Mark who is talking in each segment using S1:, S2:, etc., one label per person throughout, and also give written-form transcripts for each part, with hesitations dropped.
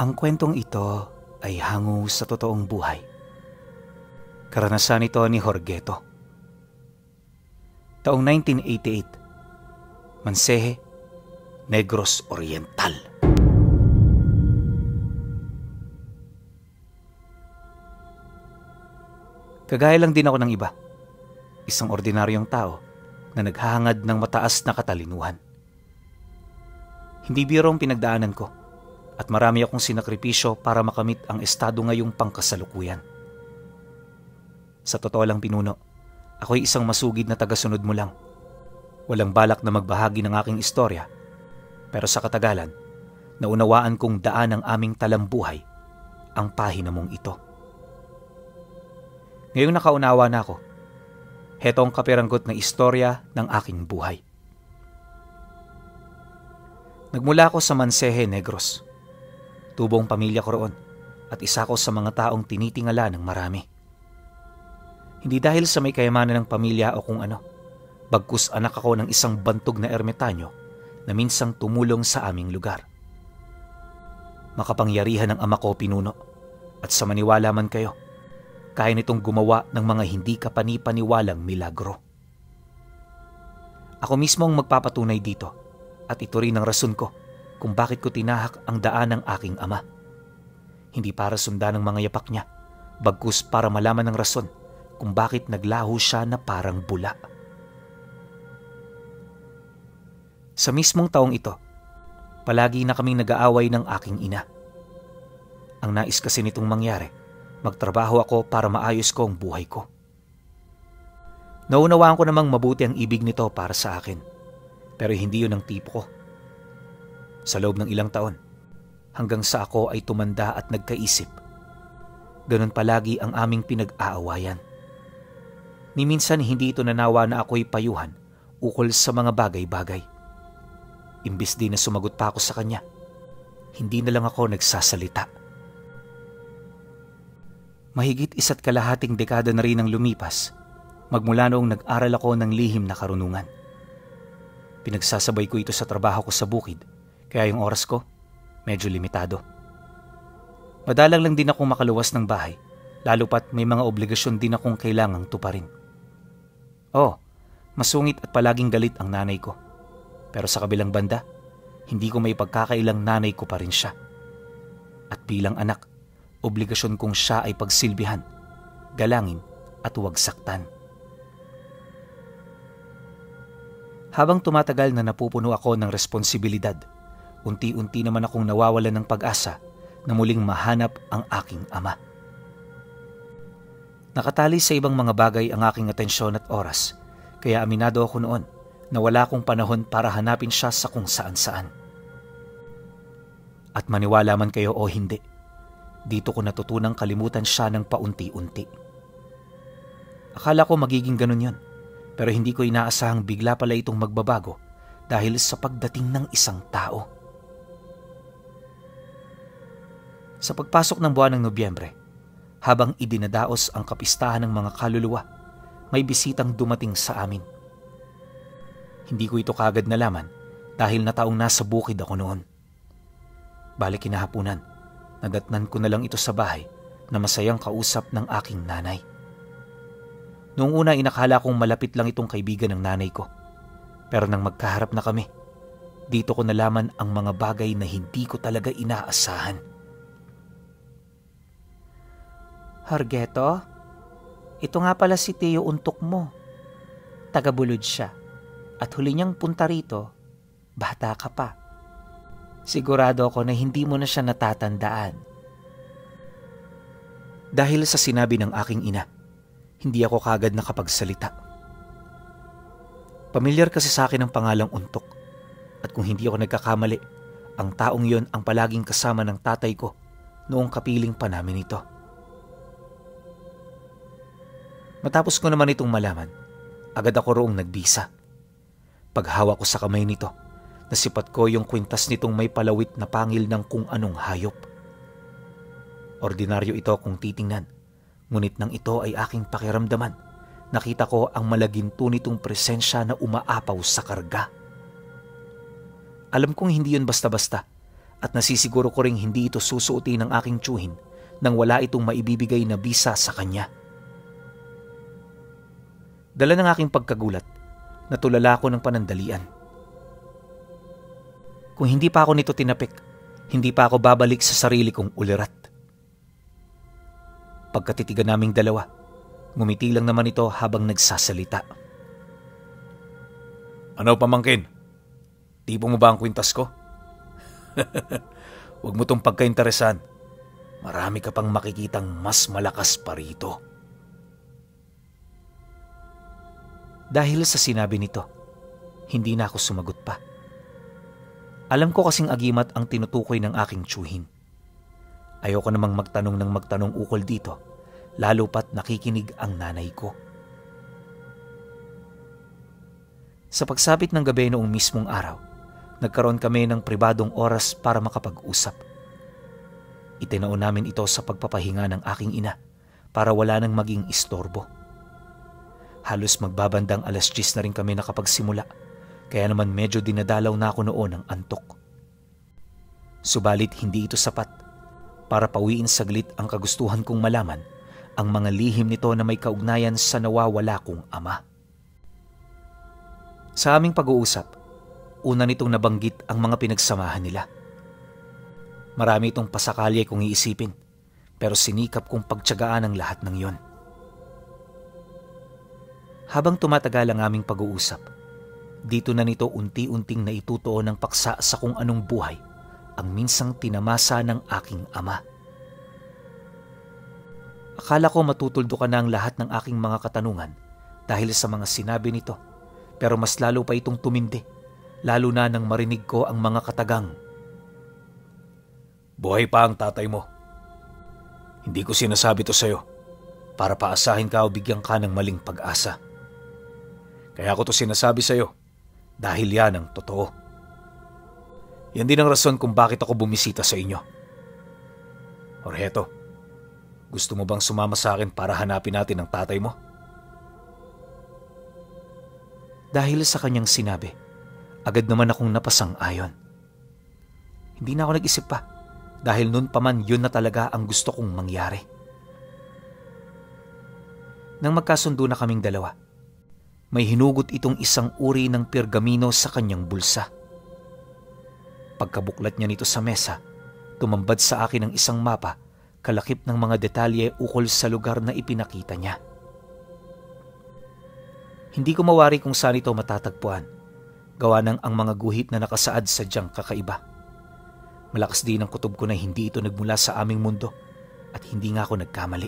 S1: Ang kwentong ito ay hango sa totoong buhay. Karanasan ito ni Jorgeto. Taong 1988, Mansehe, Negros Oriental. Kagaya lang din ako ng iba. Isang ordinaryong tao na naghahangad ng mataas na katalinuhan. Hindi biro ang pinagdaanan ko at marami akong sinakripisyo para makamit ang estado ngayong pangkasalukuyan. Sa totoo lang, Pinuno, ako'y isang masugid na tagasunod mo lang. Walang balak na magbahagi ng aking istorya, pero sa katagalan, naunawaan kong daan ng aming talambuhay ang pahina mong ito. Ngayong nakaunawa na ako, heto ang kapiranggot na istorya ng aking buhay. Nagmula ako sa Mansehe, Negros. Tubong pamilya ko roon at isa ko sa mga taong tinitingala ng marami. Hindi dahil sa may kayamanan ng pamilya o kung ano, bagkus anak ako ng isang bantog na ermitanyo na minsang tumulong sa aming lugar. Makapangyarihan ng ama ko, Pinuno, at sa maniwala man kayo, kaya nitong gumawa ng mga hindi kapani-paniwalang milagro. Ako mismo ang magpapatunay dito at ito rin ang rason ko kung bakit ko tinahak ang daan ng aking ama. Hindi para sundan ng mga yapak niya, bagkus para malaman ng rason kung bakit naglaho siya na parang bula. Sa mismong taong ito, palagi na kaming nag-aaway ng aking ina. Ang nais kasi nitong mangyari, magtrabaho ako para maayos ko ang buhay ko. Naunawaan ko namang mabuti ang ibig nito para sa akin, pero hindi yun ang tipo ko. Sa loob ng ilang taon, hanggang sa ako ay tumanda at nagkaisip, ganun palagi ang aming pinag-aawayan. Ni minsan hindi ito nanawa na ako'y payuhan ukol sa mga bagay-bagay. Imbis din na sumagot pa ako sa kanya, hindi na lang ako nagsasalita. Mahigit 1.5 dekada na rin ang lumipas, magmula noong nag-aral ako ng lihim na karunungan. Pinagsasabay ko ito sa trabaho ko sa bukid, kaya yung oras ko medyo limitado. Madalang lang din akong makaluwas ng bahay, lalo pat may mga obligasyon din akong kailangang tuparin. Masungit at palaging galit ang nanay ko. Pero sa kabilang banda, hindi ko may pagkakailang nanay ko pa rin siya. At bilang anak, obligasyon kong siya ay pagsilbihan, galangin at huwag saktan. Habang tumatagal na napupuno ako ng responsibilidad, unti-unti naman akong nawawalan ng pag-asa na muling mahanap ang aking ama. Nakatali sa ibang mga bagay ang aking atensyon at oras, kaya aminado ako noon na wala akong panahon para hanapin siya sa kung saan-saan. At maniwala man kayo o hindi, dito ko natutunang kalimutan siya ng paunti-unti. Akala ko magiging ganun yun, pero hindi ko inaasahang bigla pala itong magbabago dahil sa pagdating ng isang tao. Sa pagpasok ng buwan ng Nobyembre, habang idinadaos ang kapistahan ng mga kaluluwa, may bisitang dumating sa amin. Hindi ko ito kaagad nalaman dahil nataong nasa bukid ako noon. Balik kinahapunan, nadatnan ko na lang ito sa bahay na masayang kausap ng aking nanay. Noong una inakala kong malapit lang itong kaibigan ng nanay ko. Pero nang magkaharap na kami, dito ko nalaman ang mga bagay na hindi ko talaga inaasahan.
S2: Jorgeto, ito nga pala si Teo Untok mo. Taga-Bulod siya. At huli niyang punta rito, bata ka pa. Sigurado ako na hindi mo na siya natatandaan.
S1: Dahil sa sinabi ng aking ina, hindi ako kagad nakapagsalita. Pamilyar kasi sa akin ang pangalang Untok. At kung hindi ako nagkakamali, ang taong yon ang palaging kasama ng tatay ko noong kapiling pa namin ito. Matapos ko naman itong malaman, agad ako roong nagbisa. Paghawak ko sa kamay nito, nasipat ko yung kwintas nitong may palawit na pangil ng kung anong hayop. Ordinaryo ito kung titingnan, ngunit nang ito ay aking pakiramdaman, nakita ko ang malaginto nitong presensya na umaapaw sa karga. Alam kong hindi yun basta-basta at nasisiguro ko ring hindi ito susuotin ng aking tiyuhin nang wala itong maibibigay na bisa sa kanya. Dala ng aking pagkagulat, natulala ko ng panandalian. Kung hindi pa ako nito tinapik, hindi pa ako babalik sa sarili kong ulirat. Pagkatitigan naming dalawa, ngumiti lang naman ito habang nagsasalita. Ano pamangkin? Tipo mo ba ang kwintas ko? Huwag mo tong pagkainteresan. Marami ka pang makikitang mas malakas pa rito. Dahil sa sinabi nito, hindi na ako sumagot pa. Alam ko kasing agimat ang tinutukoy ng aking tiyuhin. Ayoko namang magtanong ukol dito, lalo pat nakikinig ang nanay ko. Sa pagsapit ng gabi noong mismong araw, nagkaroon kami ng pribadong oras para makapag-usap. Itinao namin ito sa pagpapahinga ng aking ina para wala nang maging istorbo. Halos magbabandang 10:00 na rin kami nakapagsimula, kaya naman medyo dinadalaw na ako noon ng antok. Subalit hindi ito sapat para pawiin saglit ang kagustuhan kong malaman ang mga lihim nito na may kaugnayan sa nawawala kong ama. Sa aming pag-uusap, una nitong nabanggit ang mga pinagsamahan nila. Marami itong pasakalye kong iisipin, pero sinikap kong pagtiyagaan ang lahat ng yon. Habang tumatagal ang aming pag-uusap, dito na nito unti-unting naitutuo ng paksa sa kung anong buhay ang minsang tinamasa ng aking ama. Akala ko matutuldo ka na ang lahat ng aking mga katanungan dahil sa mga sinabi nito, pero mas lalo pa itong tumindi, lalo na nang marinig ko ang mga katagang. Buhay pa ang tatay mo. Hindi ko sinasabi to sa'yo para paasahin ka o bigyan ka ng maling pag-asa. Kaya ko to sinasabi sa'yo dahil yan ang totoo. Yan din ang rason kung bakit ako bumisita sa inyo. Jorgeto, gusto mo bang sumama sa akin para hanapin natin ang tatay mo? Dahil sa kanyang sinabi, agad naman akong napasang-ayon. Hindi na ako nag-isip pa dahil noon pa man yun na talaga ang gusto kong mangyari. Nang magkasundo na kaming dalawa, may hinugot itong isang uri ng pergamino sa kanyang bulsa. Pagkabuklat niya nito sa mesa, tumambad sa akin ang isang mapa kalakip ng mga detalye ukol sa lugar na ipinakita niya. Hindi ko mawari kung saan ito matatagpuan, gawa ng ang mga guhit na nakasaad sadyang kakaiba. Malakas din ang kutob ko na hindi ito nagmula sa aming mundo at hindi nga ako nagkamali.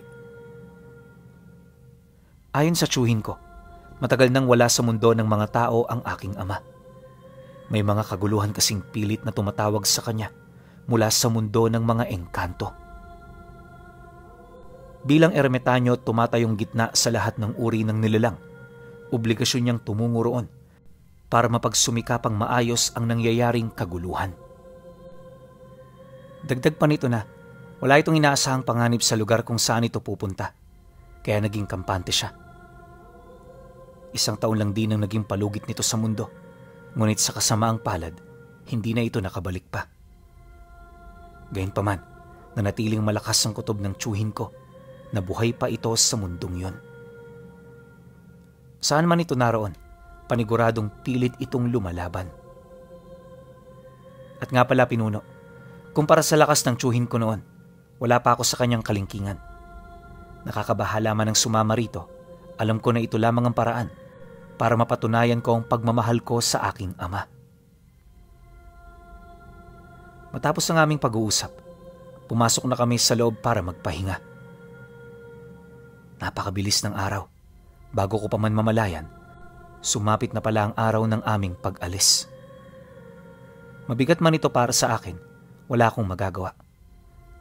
S1: Ayon sa tiyuhin ko, matagal nang wala sa mundo ng mga tao ang aking ama. May mga kaguluhan kasing pilit na tumatawag sa kanya mula sa mundo ng mga engkanto. Bilang ermitanyo, tumatayong gitna sa lahat ng uri ng nilalang. Obligasyon niyang tumungo roon para mapagsumikapang maayos ang nangyayaring kaguluhan. Dagdag pa nito na wala itong inaasahang panganib sa lugar kung saan ito pupunta, kaya naging kampante siya. 1 taon lang din ang naging palugit nito sa mundo, ngunit sa kasamaang palad, hindi na ito nakabalik pa. Gayunpaman, nanatiling malakas ang kutob ng tiyuhin ko na buhay pa ito sa mundong yon. Saan man ito naroon, paniguradong pilit itong lumalaban. At nga pala pinuno, kumpara sa lakas ng tiyuhin ko noon, wala pa ako sa kanyang kalingkingan. Nakakabahala man ang sumama rito, alam ko na ito lamang ang paraan para mapatunayan ko ang pagmamahal ko sa aking ama. Matapos ang aming pag-uusap, pumasok na kami sa loob para magpahinga. Napakabilis ng araw. Bago ko pa man mamalayan, sumapit na pala ang araw ng aming pag-alis. Mabigat man ito para sa akin, wala akong magagawa.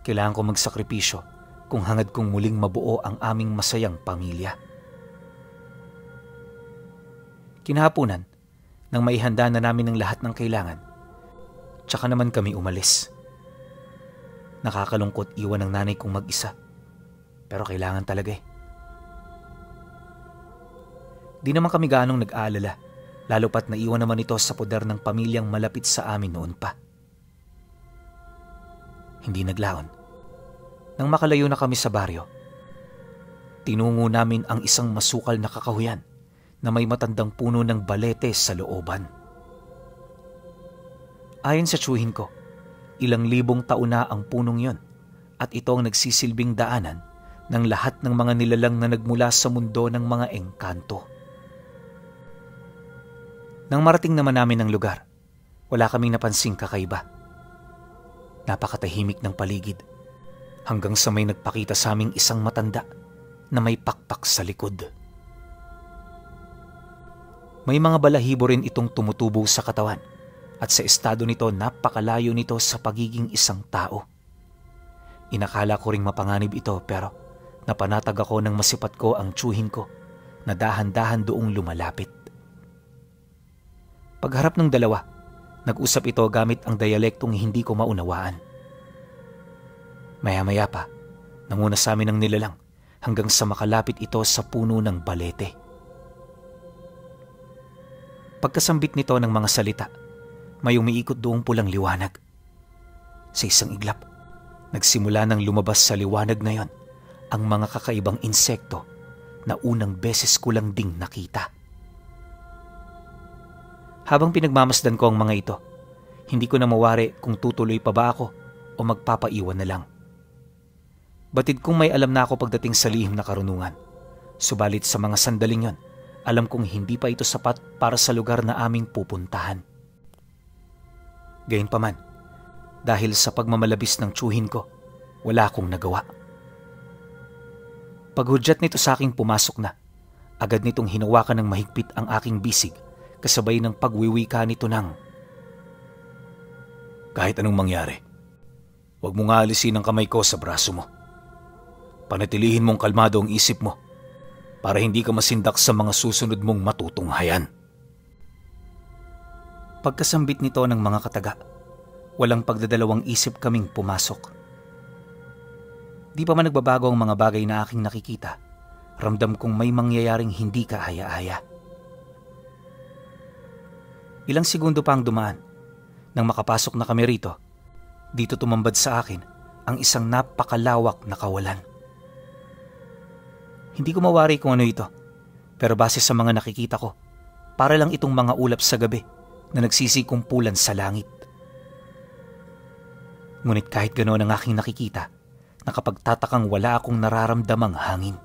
S1: Kailangan ko magsakripisyo kung hangad kong muling mabuo ang aming masayang pamilya. Kinahapunan, nang maihanda na namin ang lahat ng kailangan, tsaka naman kami umalis. Nakakalungkot iwan ng nanay kong mag-isa, pero kailangan talaga eh. Di naman kami ganong nag-aalala, lalo pat naiwan naman ito sa poder ng pamilyang malapit sa amin noon pa. Hindi naglaon. Nang makalayo na kami sa baryo, tinungo namin ang isang masukal na kakahuyan na may matandang puno ng balete sa looban. Ayon sa tsuhin ko, ilang libong taon na ang punong yon at ito ang nagsisilbing daanan ng lahat ng mga nilalang na nagmula sa mundo ng mga engkanto. Nang marating naman namin ang lugar, wala kaming napansing kakaiba. Napakatahimik ng paligid hanggang sa may nagpakita sa aming isang matanda na may pakpak sa likod. May mga balahibo rin itong tumutubo sa katawan at sa estado nito napakalayo nito sa pagiging isang tao. Inakala ko ring mapanganib ito pero napanatag ako nang masipat ko ang tsuhin ko na dahan-dahan doong lumalapit. Pagharap ng dalawa, nag-usap ito gamit ang dialektong hindi ko maunawaan. Maya-maya pa, nanguna sa amin ang nilalang hanggang sa makalapit ito sa puno ng balete. Pagkasambit nito ng mga salita, may umiikot doong pulang liwanag. Sa isang iglap, nagsimula nang lumabas sa liwanag na yon ang mga kakaibang insekto na unang beses ko lang ding nakita. Habang pinagmamasdan ko ang mga ito, hindi ko na mawari kung tutuloy pa ba ako o magpapaiwan na lang. Batid kong may alam na ako pagdating sa lihim na karunungan. Subalit sa mga sandaling yon, alam kong hindi pa ito sapat para sa lugar na aming pupuntahan. Gayunpaman, dahil sa pagmamalabis ng tsuhin ko, wala akong nagawa. Paghudyat nito sa aking pumasok na, agad nitong hinawakan ng mahigpit ang aking bisig kasabay ng pagwiwika nito ng, "Kahit anong mangyari, huwag mo nga alisin ang kamay ko sa braso mo. Panatilihin mong kalmado ang isip mo para hindi ka masindak sa mga susunod mong matutunghayan." Pagkasambit nito ng mga kataga, walang pagdadalawang isip kaming pumasok. Di pa man nagbabago ang mga bagay na aking nakikita, ramdam kong may mangyayaring hindi kaaya-aya. Ilang segundo pa ang dumaan. Nang makapasok na kami rito, dito tumambad sa akin ang isang napakalawak na kawalan. Hindi ko mawari kung ano ito, pero base sa mga nakikita ko, para lang itong mga ulap sa gabi na nagsisikumpulan sa langit. Ngunit kahit ganoon ang aking nakikita, nakapagtatakang wala akong nararamdamang hangin.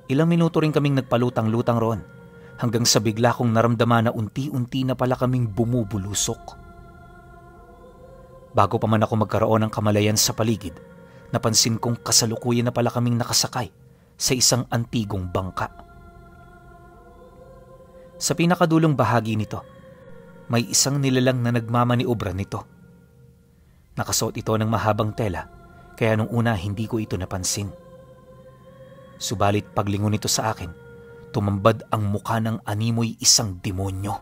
S1: Ilang minuto rin kaming nagpalutang-lutang roon hanggang sa bigla kong naramdaman na unti-unti na pala kaming bumubulusok. Bago pa man ako magkaroon ng kamalayan sa paligid, napansin kong kasalukuyan na pala kaming nakasakay sa isang antigong bangka. Sa pinakadulong bahagi nito, may isang nilalang na nagmamaniobra nito. Nakasuot ito ng mahabang tela, kaya nung una hindi ko ito napansin. Subalit paglingon nito sa akin, tumambad ang mukha ng animoy isang demonyo.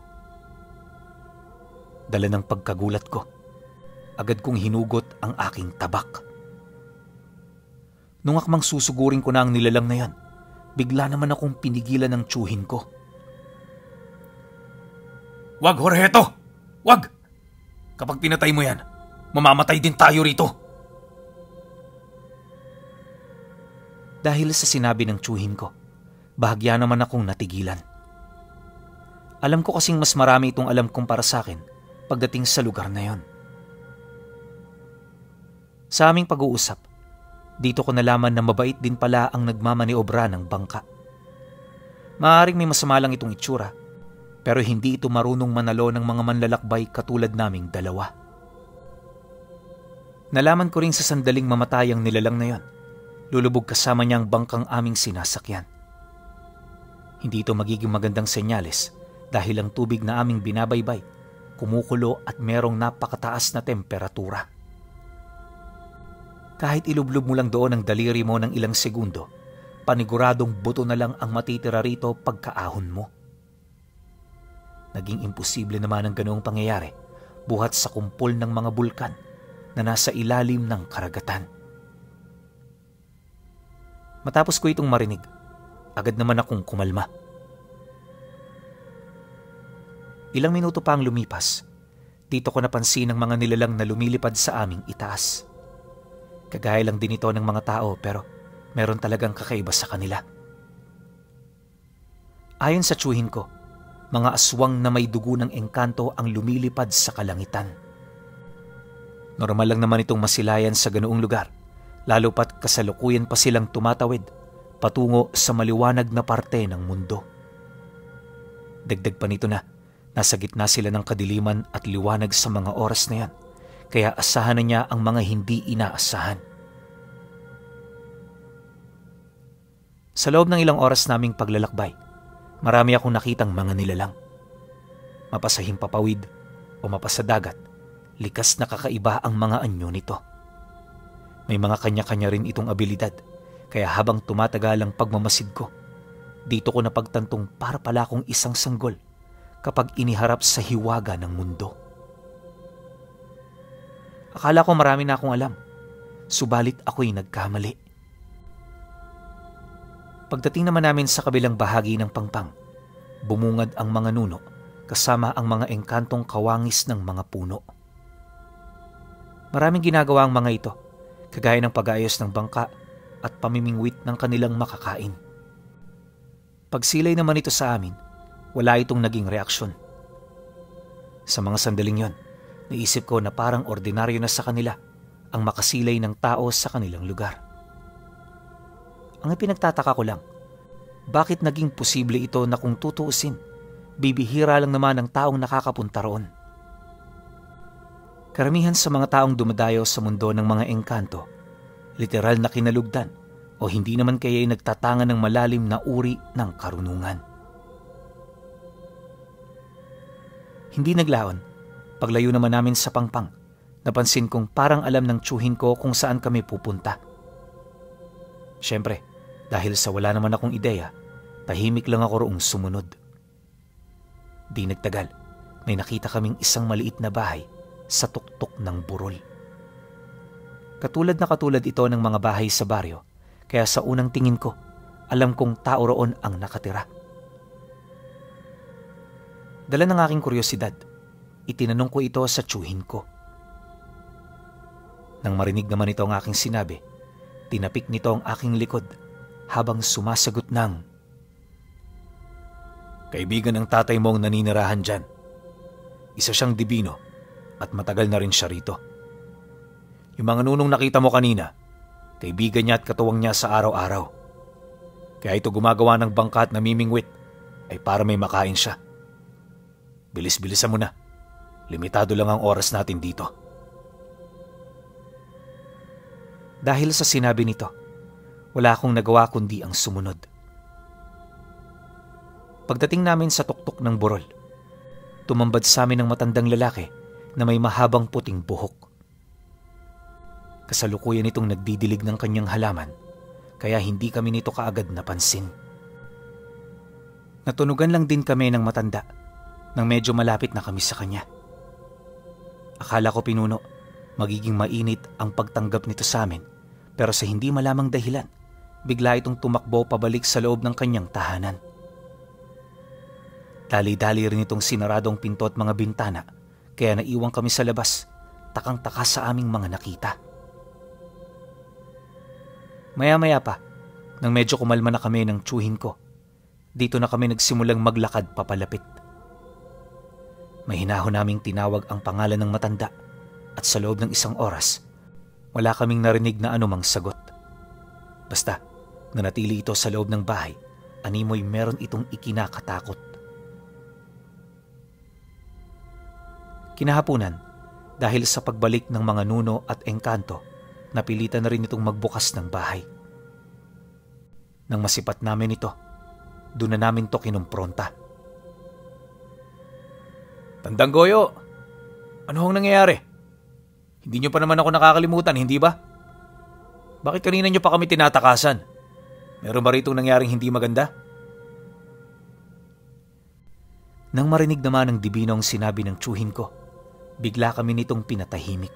S1: Dala ng pagkagulat ko, agad kong hinugot ang aking tabak. Nung akmang susugurin ko na ang nilalang na yan, bigla naman akong pinigilan ng tsuhin ko. "Wag, Jorgeto! Wag! Kapag pinatay mo yan, mamamatay din tayo rito." Dahil sa sinabi ng tsuhin ko, bahagya naman akong natigilan. Alam ko kasing mas marami itong alam kumpara sa akin pagdating sa lugar na yon. Sa aming pag-uusap, dito ko nalaman na mabait din pala ang nagmamaniobra ng bangka. Maaaring may masama lang itong itsura, pero hindi ito marunong manalo ng mga manlalakbay katulad naming dalawa. Nalaman ko rin sa sandaling mamatay ang nilalang na yon, lulubog kasama niya ang bangkang aming sinasakyan. Hindi ito magiging magandang senyales dahil ang tubig na aming binabaybay, kumukulo at merong napakataas na temperatura. Kahit ilublob mo lang doon ang daliri mo ng ilang segundo, paniguradong buto na lang ang matitira rito pagkaahon mo. Naging imposible naman ang ganoong pangyayari buhat sa kumpol ng mga bulkan na nasa ilalim ng karagatan. Matapos ko itong marinig, agad naman akong kumalma. Ilang minuto pa ang lumipas, Dito ko napansin ang mga nilalang na lumilipad sa aming itaas. Kagaya lang din ito ng mga tao pero meron talagang kakaiba sa kanila. Ayon sa tsuhin ko, mga aswang na may dugo ng engkanto ang lumilipad sa kalangitan. Normal lang naman itong masilayan sa ganoong lugar, lalo pat kasalukuyan pa silang tumatawid patungo sa maliwanag na parte ng mundo. Dagdag pa nito na nasa gitna sila ng kadiliman at liwanag sa mga oras na yan, kaya asahan na niya ang mga hindi inaasahan. Sa loob ng ilang oras naming paglalakbay, marami akong nakitang mga nilalang. Mapasa himpapawid o mapasa dagat, likas na kakaiba ang mga anyo nito. May mga kanya-kanya rin itong abilidad, kaya habang tumatagal ang pagmamasid ko, dito ko napagtantong para pala akong isang sanggol kapag iniharap sa hiwaga ng mundo. Akala ko marami na akong alam, subalit ako'y nagkamali. Pagdating naman namin sa kabilang bahagi ng pangpang, bumungad ang mga nuno kasama ang mga engkantong kawangis ng mga puno. Maraming ginagawa ang mga ito, kagaya ng pag-aayos ng bangka at pamimingwit ng kanilang makakain. Pagsilay naman ito sa amin, wala itong naging reaksyon. Sa mga sandaling yon, naisip ko na parang ordinaryo na sa kanila ang makasilay ng tao sa kanilang lugar. Ang ipinagtataka ko lang, bakit naging posible ito na kung tutuusin, bibihira lang naman ang taong nakakapunta roon. Karamihan sa mga taong dumadayo sa mundo ng mga engkanto, literal na kinalugdan o hindi naman kaya ay nagtatangan ng malalim na uri ng karunungan. Hindi naglaon, paglayo naman namin sa pangpang, napansin kong parang alam ng tsuhin ko kung saan kami pupunta. Siyempre, dahil sa wala naman akong ideya, tahimik lang ako roong sumunod. Di nagtagal, may nakita kaming isang maliit na bahay sa tuktok ng burol. Katulad na katulad ito ng mga bahay sa baryo, kaya sa unang tingin ko, alam kong tao roon ang nakatira. Dala ng aking kuryosidad, itinanong ko ito sa tsuhin ko. Nang marinig naman ito ang aking sinabi, tinapik nito ang aking likod habang sumasagot ng, "Kaibigan ng tatay mo ang naninirahan dyan. Isa siyang dibino at matagal na rin siya rito. Yung mga nunong nakita mo kanina, kaibigan niya at katuwang niya sa araw-araw. Kaya ito gumagawa ng bangka at namimingwit ay para may makain siya. Bilis-bilisan mo na. Limitado lang ang oras natin dito." Dahil sa sinabi nito, wala akong nagawa kundi ang sumunod. Pagdating namin sa tuktok ng burol, tumambad sa amin ang matandang lalaki na may mahabang puting buhok. Kasalukuyan itong nagdidilig ng kanyang halaman, kaya hindi kami nito kaagad napansin. Natunugan lang din kami ng matanda nang medyo malapit na kami sa kanya. Akala ko pinuno, magiging mainit ang pagtanggap nito sa amin, pero sa hindi malamang dahilan, bigla itong tumakbo pabalik sa loob ng kanyang tahanan. Dali-dali rin itong sinaradong pinto at mga bintana, kaya naiwang kami sa labas, takang-taka sa aming mga nakita. Maya-maya pa, nang medyo kumalma na kami ng tsuhin ko, dito na kami nagsimulang maglakad papalapit. Mahinahon naming tinawag ang pangalan ng matanda at sa loob ng isang oras, wala kaming narinig na anumang sagot. Basta, nanatili ito sa loob ng bahay, animoy meron itong ikinakatakot. Kinahapunan, dahil sa pagbalik ng mga nuno at engkanto, napilitan na rin itong magbukas ng bahay. Nang masipat namin ito, doon na namin to kinumpronta. "Tandang Goyo, ano hong nangyayari? Hindi niyo pa naman ako nakakalimutan, hindi ba? Bakit kanina niyo pa kami tinatakasan? Meron ba ritong nangyaring hindi maganda?" Nang marinig naman ng dibino ang sinabi ng tsuhin ko, bigla kami nitong pinatahimik.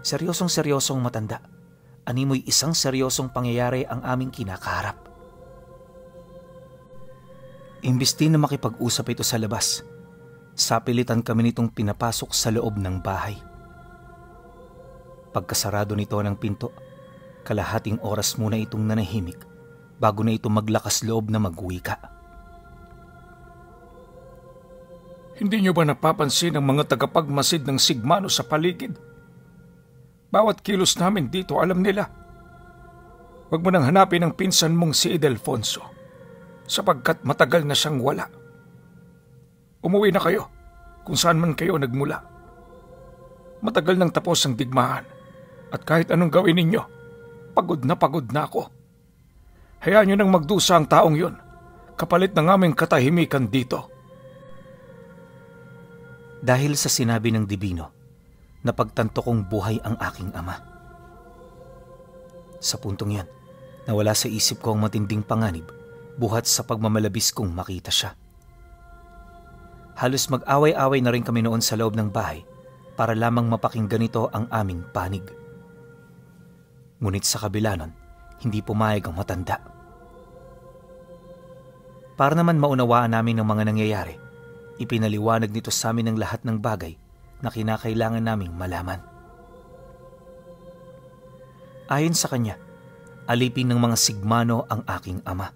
S1: Seryosong-seryosong matanda, animoy isang seryosong pangyayari ang aming kinakaharap. Imbis din na makipag-usap ito sa labas, Sapilitan kami nitong pinapasok sa loob ng bahay. Pagkasarado nito ng pinto, kalahating oras muna itong nanahimik bago na ito maglakas loob na magwika.
S3: Hindi niyo ba napapansin ang mga tagapagmasid ng Sigmano sa paligid? Bawat kilos namin dito alam nila. Huwag mo nang hanapin ang pinsan mong si Ildefonso sapagkat matagal na siyang wala. Umuwi na kayo kung saan man kayo nagmula. Matagal nang tapos ang digmaan at kahit anong gawin ninyo, pagod na ako. Hayaan niyo nang magdusa ang taong yun kapalit ng aming katahimikan dito.
S1: Dahil sa sinabi ng Dibino, napagtanto kong buhay ang aking ama. Sa puntong yan, nawala sa isip ko ang matinding panganib buhat sa pagmamalabis kong makita siya. Halos mag-away-away na rin kami noon sa loob ng bahay para lamang mapakinggan nito ang aming panig. Ngunit sa kabila nun, hindi pumayag ang matanda. Para naman maunawaan namin ang mga nangyayari, ipinaliwanag nito sa amin ang lahat ng bagay na kinakailangan naming malaman. Ayon sa kanya, alipin ng mga Sigmano ang aking ama.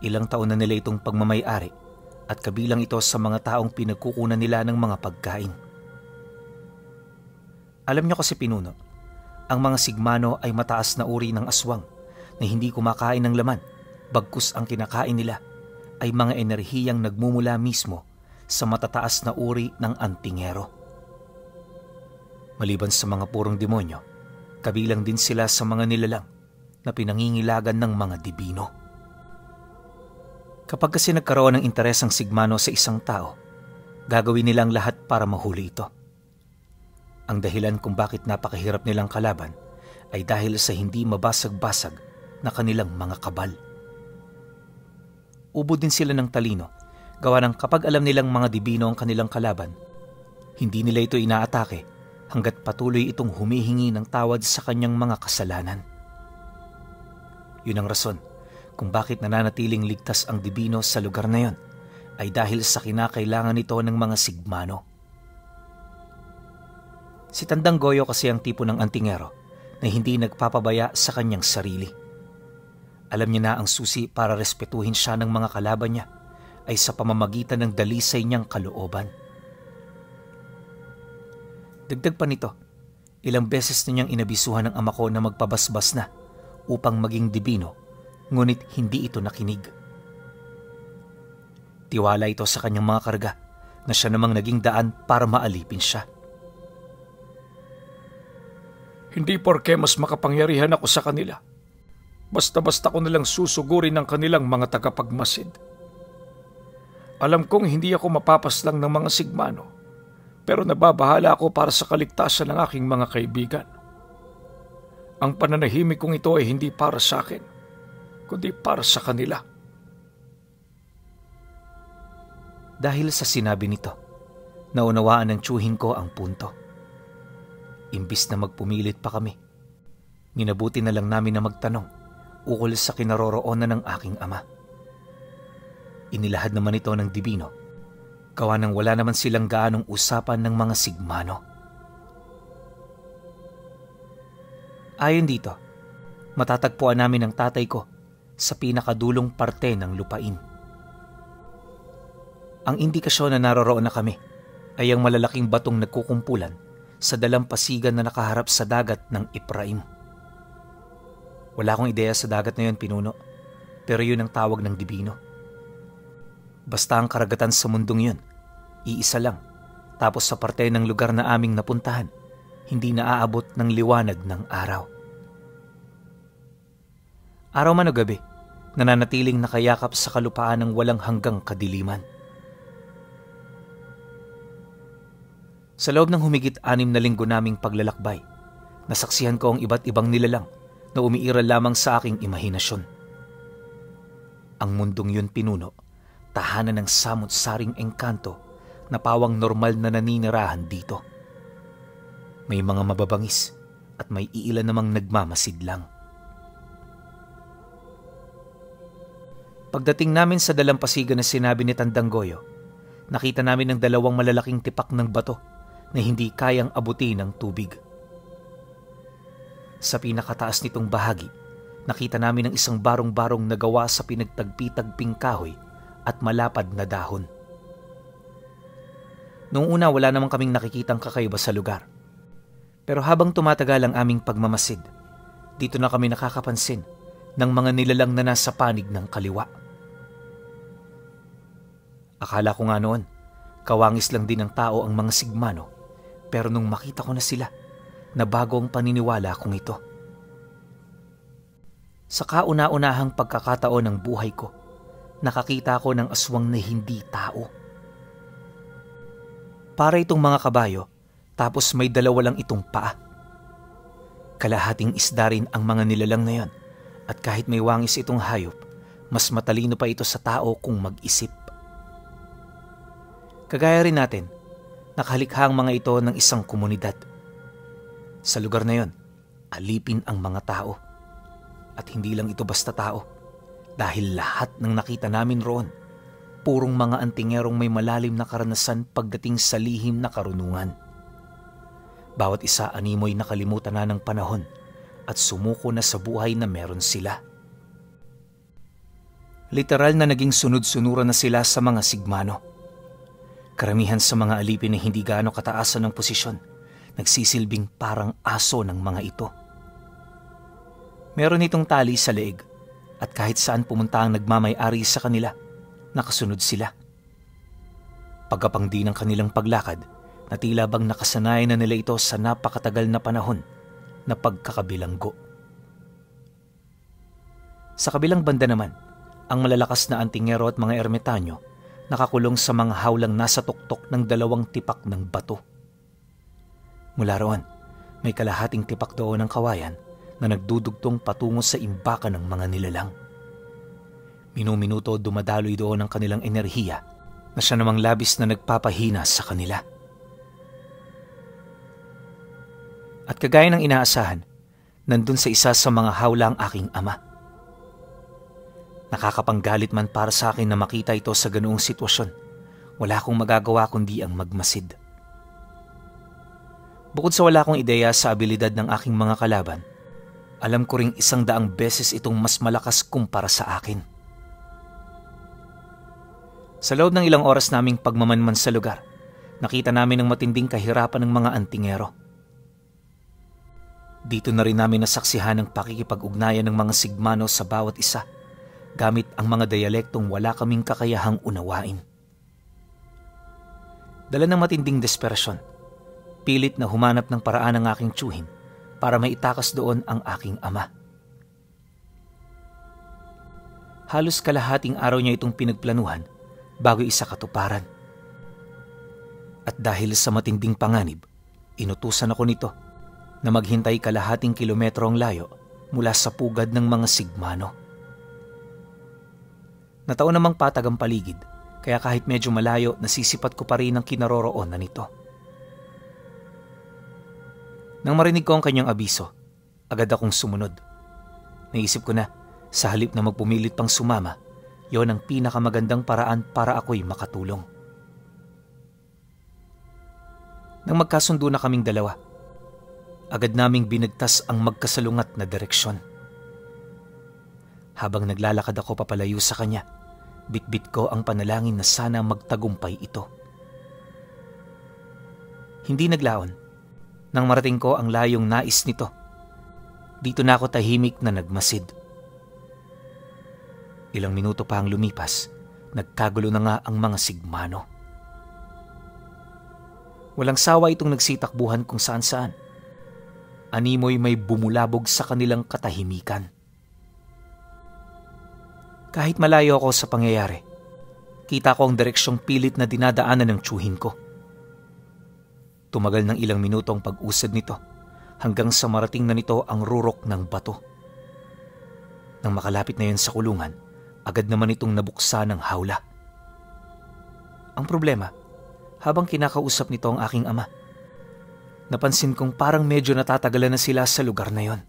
S1: Ilang taon na nila itong pagmamay-ari at kabilang ito sa mga taong pinagkukunan nila ng mga pagkain. Alam niyo kasi, Pinuno, ang mga Sigmano ay mataas na uri ng aswang na hindi kumakain ng laman, bagkus ang kinakain nila ay mga enerhiyang nagmumula mismo sa matataas na uri ng antingero. Maliban sa mga purong demonyo, kabilang din sila sa mga nilalang na pinangingilagan ng mga Dibino. Kapag kasi nagkaroon ng interes ang Sigmano sa isang tao, gagawin nilang lahat para mahuli ito. Ang dahilan kung bakit napakahirap nilang kalaban ay dahil sa hindi mabasag-basag na kanilang mga kabal. Ubod din sila ng talino, gawa ng kapag alam nilang mga Dibino ang kanilang kalaban, hindi nila ito inaatake hanggat patuloy itong humihingi ng tawad sa kanyang mga kasalanan. Yun ang rason kung bakit nananatiling ligtas ang Dibino sa lugar na yon, ay dahil sa kinakailangan nito ng mga Sigmano. Si Tandang Goyo kasi ang tipo ng antingero na hindi nagpapabaya sa kanyang sarili. Alam niya na ang susi para respetuhin siya ng mga kalaban niya ay sa pamamagitan ng dalisay niyang kalooban. Dagdag pa nito, ilang beses na niyang inabisuhan ng ama ko na magpabasbas na upang maging Dibino, ngunit hindi ito nakinig. Tiwala ito sa kanyang mga karga na siya namang naging daan para maalipin siya.
S3: Hindi porke mas makapangyarihan ako sa kanila, basta-basta ko nilang susugurin ng kanilang mga tagapagmasid. Alam kong hindi ako mapapaslang ng mga Sigmano, pero nababahala ako para sa kaligtasan ng aking mga kaibigan. Ang pananahimik kong ito ay hindi para sa akin, kundi para sa kanila.
S1: Dahil sa sinabi nito, naunawaan ng tiyuhin ko ang punto. Imbis na magpumilit pa kami, minabuti na lang namin na magtanong ukol sa kinaroroonan ng aking ama. Inilahad naman ito ng Dibino, gawa nang wala naman silang gaanong usapan ng mga Sigmano. Ayon dito, matatagpuan namin ang tatay ko sa pinakadulong parte ng lupain. Ang indikasyon na naroroon na kami ay ang malalaking batong nagkukumpulan sa dalampasigan na nakaharap sa dagat ng Ephraim. Wala akong ideya sa dagat na yun, Pinuno, pero yun ang tawag ng Dibino. Basta ang karagatan sa mundong yun, iisa lang, tapos sa parte ng lugar na aming napuntahan, hindi naaabot ng liwanag ng araw. Araw man o gabi, nananatiling nakayakap sa kalupaan ng walang hanggang kadiliman. Sa loob ng humigit 6 na linggo naming paglalakbay, nasaksihan ko ang iba't ibang nilalang na umiiral lamang sa aking imahinasyon. Ang mundong yun, Pinuno, tahanan ng samot-saring engkanto na pawang normal na naninirahan dito. May mga mababangis at may iilan namang nagmamasid lang. Pagdating namin sa dalampasigan na sinabi ni Tandang Goyo, nakita namin ang dalawang malalaking tipak ng bato na hindi kayang abutin ng tubig. Sa pinakataas nitong bahagi, nakita namin ang isang barong-barong na gawa sa pinagtagpi-tagping kahoy at malapad na dahon. Noong una wala namang kaming nakikitang kakaiba sa lugar. Pero habang tumatagal ang aming pagmamasid, dito na kami nakakapansin ng mga nilalang na nasa panig ng kaliwa. Akala ko nga noon, kawangis lang din ng tao ang mga sigmano, pero nung makita ko na sila, nabago ang paniniwala kong ito. Sa kauna-unahang pagkakataon ng buhay ko, nakakita ko ng aswang na hindi tao. Para itong mga kabayo, tapos may dalawa lang itong paa. Kalahating isda rin ang mga nilalang na yon, at kahit may wangis itong hayop, mas matalino pa ito sa tao kung mag-isip. Kagaya rin natin, nakalikha ang mga ito ng isang komunidad. Sa lugar na yon, alipin ang mga tao. At hindi lang ito basta tao, dahil lahat ng nakita namin roon, purong mga antingerong may malalim na karanasan pagdating sa lihim na karunungan. Bawat isa animoy nakalimutan na ng panahon at sumuko na sa buhay na meron sila. Literal na naging sunod-sunuran na sila sa mga sigmano. Karamihan sa mga alipin na hindi gaano kataasan ng posisyon, nagsisilbing parang aso ng mga ito. Meron itong tali sa leeg at kahit saan pumunta ang nagmamay-ari sa kanila, nakasunod sila. Pagkapang di ng kanilang paglakad, na tila bang nakasanayan na nila ito sa napakatagal na panahon na pagkakabilanggo. Sa kabilang banda naman, ang malalakas na antingero at mga ermitanyo nakakulong sa mga hawlang nasa tuktok ng dalawang tipak ng bato. Mula roon, may kalahating tipak doon ng kawayan na nagdudugtong patungo sa imbakan ng mga nilalang. Minuminuto dumadaloy doon ang kanilang enerhiya na siya namang labis na nagpapahina sa kanila. At kagaya ng inaasahan, nandun sa isa sa mga hawla ang aking ama. Nakakapanggalit man para sa akin na makita ito sa ganoong sitwasyon. Wala akong magagawa kundi ang magmasid. Bukod sa wala akong ideya sa abilidad ng aking mga kalaban, alam ko ring 100 beses itong mas malakas kumpara sa akin. Sa loob ng ilang oras naming pagmamanman sa lugar, nakita namin ang matinding kahirapan ng mga antingero. Dito na rin namin nasaksihan ang pakikipag-ugnayan ng mga sigmano sa bawat isa, gamit ang mga dialektong wala kaming kakayahang unawain. Dala ng matinding desperasyon, pilit na humanap ng paraan ng aking tiyuhin para maitakas doon ang aking ama. Halos kalahating araw niya itong pinagplanuhan bago isa katuparan. At dahil sa matinding panganib, inutusan ako nito na maghintay kalahating kilometro ang layo mula sa pugad ng mga sigmano. Nataon namang patag ang paligid, kaya kahit medyo malayo, nasisipat ko pa rin ang kinaroroonan nito. Nang marinig ko ang kanyang abiso, agad akong sumunod. Naisip ko na, sa halip na magpumilit pang sumama, yon ang pinakamagandang paraan para ako'y makatulong. Nang magkasundo na kaming dalawa, agad naming binigtas ang magkasalungat na direksyon. Habang naglalakad ako papalayo sa kanya, bitbit ko ang panalangin na sana magtagumpay ito. Hindi naglaon. Nang marating ko ang layong nais nito, dito na ako tahimik na nagmasid. Ilang minuto pa ang lumipas, nagkagulo na nga ang mga sigmano. Walang sawa itong nagsitakbuhan kung saan-saan. Animoy may bumulabog sa kanilang katahimikan. Kahit malayo ako sa pangyayari, kita ko ang direksyong pilit na dinadaanan ng tiyuhin ko. Tumagal ng ilang minuto ang pag-usad nito hanggang sa marating na nito ang rurok ng bato. Nang makalapit na yun sa kulungan, agad naman itong nabuksan ng hawla. Ang problema, habang kinakausap nito ang aking ama, napansin kong parang medyo natatagalan na sila sa lugar na yon.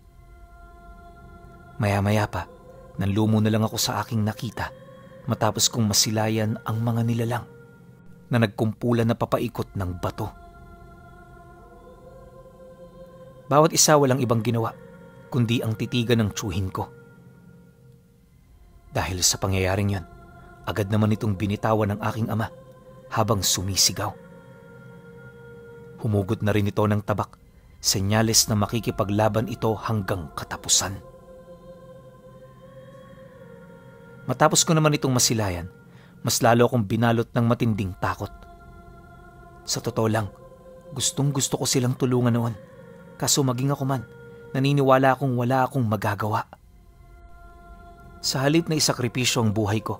S1: Maya-maya pa, nanlumo na lang ako sa aking nakita matapos kong masilayan ang mga nilalang. na nagkumpulan na papaikot ng bato. Bawat isa walang ibang ginawa kundi ang titigan ng tiyuhin ko. Dahil sa pangyayaring yon, agad naman itong binitawan ng aking ama habang sumisigaw. Humugot na rin ito ng tabak, senyales na makikipaglaban ito hanggang katapusan. Matapos ko naman itong masilayan, mas lalo akong binalot ng matinding takot. Sa totoo lang, gustong-gusto ko silang tulungan noon. Kaso maging ako man, naniniwala akong wala akong magagawa. Sa halip na isakripisyo ang buhay ko,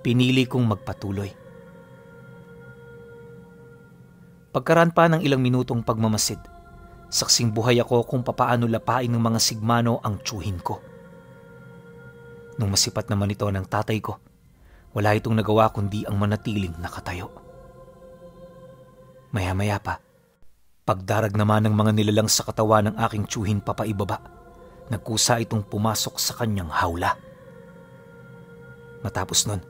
S1: pinili kong magpatuloy. Pagkaraan pa ng ilang minutong pagmamasid, saksing buhay ako kung papaano lapain ng mga sigmano ang tiyuhin ko. Nung masipat naman ito ng tatay ko, wala itong nagawa kundi ang manatiling nakatayo. Maya-maya pa, pagdarag naman ng mga nilalang sa katawan ng aking tiyuhin papaibaba, nagkusa itong pumasok sa kanyang hawla. Matapos nun,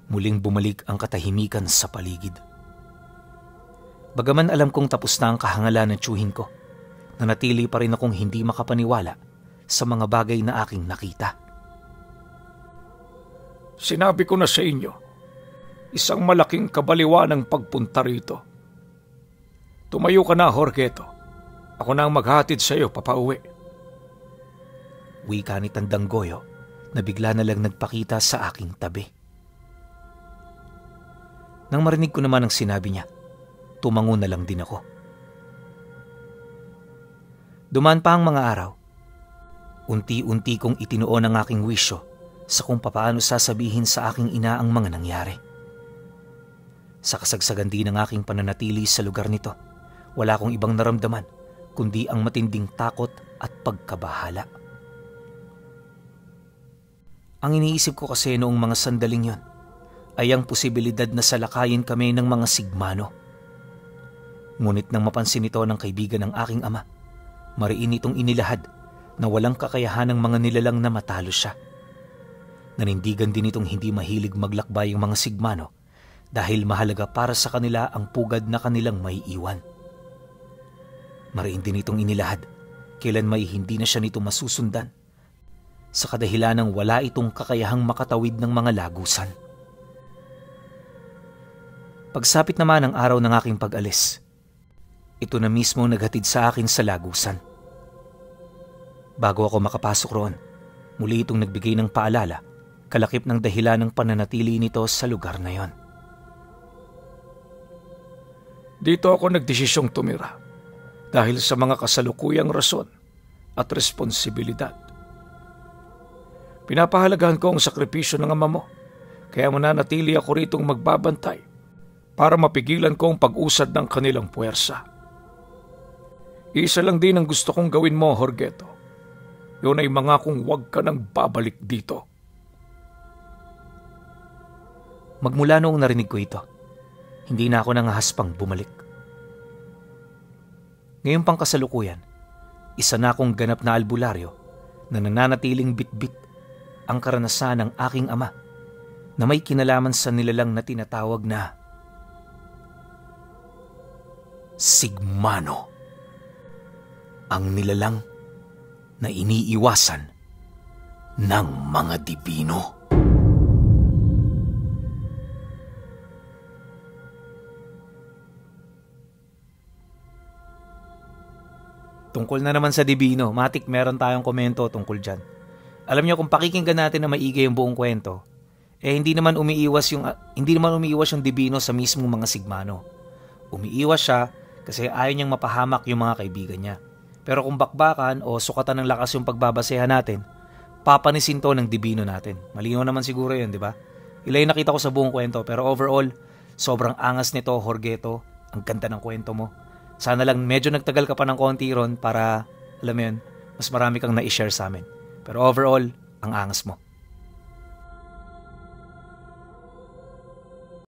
S1: muling bumalik ang katahimikan sa paligid. Bagaman alam kong tapos na ang kahangalan ng tiyuhin ko, nanatili pa rin akong hindi makapaniwala sa mga bagay na aking nakita.
S3: Sinabi ko na sa inyo, isang malaking kabaliwan ang pagpunta rito. Tumayo ka na, Jorgeto. Ako na ang maghatid sa iyo papauwi.
S1: Wika ni Tandang Goyo na bigla na lang nagpakita sa aking tabi. Nang marinig ko naman ang sinabi niya, tumango na lang din ako. Dumaan pa ang mga araw. Unti-unti kong itinuon ang aking wisyo sa kung papaano sasabihin sa aking ina ang mga nangyari. Sa kasagsagan din ng aking pananatili sa lugar nito, wala akong ibang naramdaman kundi ang matinding takot at pagkabahala. Ang iniisip ko kasi noong mga sandaling yon ay ang posibilidad na salakayin kami ng mga sigmano. Ngunit nang mapansin ito ng kaibigan ng aking ama, mariin itong inilahad na walang kakayahan ng mga nilalang na matalo siya. Nanindigan din itong hindi mahilig maglakbay ang mga sigmano dahil mahalaga para sa kanila ang pugad na kanilang may iwan. Mariin din itong inilahad kailan may hindi na siya nito masusundan sa kadahilanang wala itong kakayahang makatawid ng mga lagusan. Pagsapit naman ang araw ng aking pag-alis, ito na mismo naghatid sa akin sa lagusan. Bago ako makapasok roon, muli itong nagbigay ng paalala, kalakip ng dahilan ng pananatili nito sa lugar na yon.
S3: Dito ako nagdesisyong tumira dahil sa mga kasalukuyang rason at responsibilidad. Pinapahalagahan ko ang sakripisyo ng ama mo, kaya mananatili ako ritong magbabantay para mapigilan ko ang pag-usad ng kanilang puwersa. Isa lang din ang gusto kong gawin mo, Jorgeto. Yun ay mangakong huwag ka nang babalik dito.
S1: Magmula noong narinig ko ito, hindi na ako nangahaspang bumalik. Ngayong pang kasalukuyan, isa na akong ganap na albularyo na nananatiling bitbit ang karanasan ng aking ama na may kinalaman sa nilalang na tinatawag na sigmano. Ang nilalang na iniiwasan ng mga dibino. Tungkol na naman sa dibino, matik meron tayong komento tungkol dyan. Alam niyo kung pakikinggan natin na maigi yung buong kwento, hindi naman umiiwas yung dibino sa mismong mga sigmano. Umiiwas siya kasi ayaw niyang mapahamak yung mga kaibigan niya. Pero kung bakbakan o sukatan ng lakas yung pagbabasehan natin, papanisin to ng dibino natin. Malinaw naman siguro yun, di ba? Ilay nakita ko sa buong kwento, pero overall, sobrang angas nito, Jorgeto. Ang ganda ng kwento mo. Sana lang medyo nagtagal ka pa ng konti ron para, alam mo yun, mas marami kang na-share sa amin. Pero overall, ang angas mo.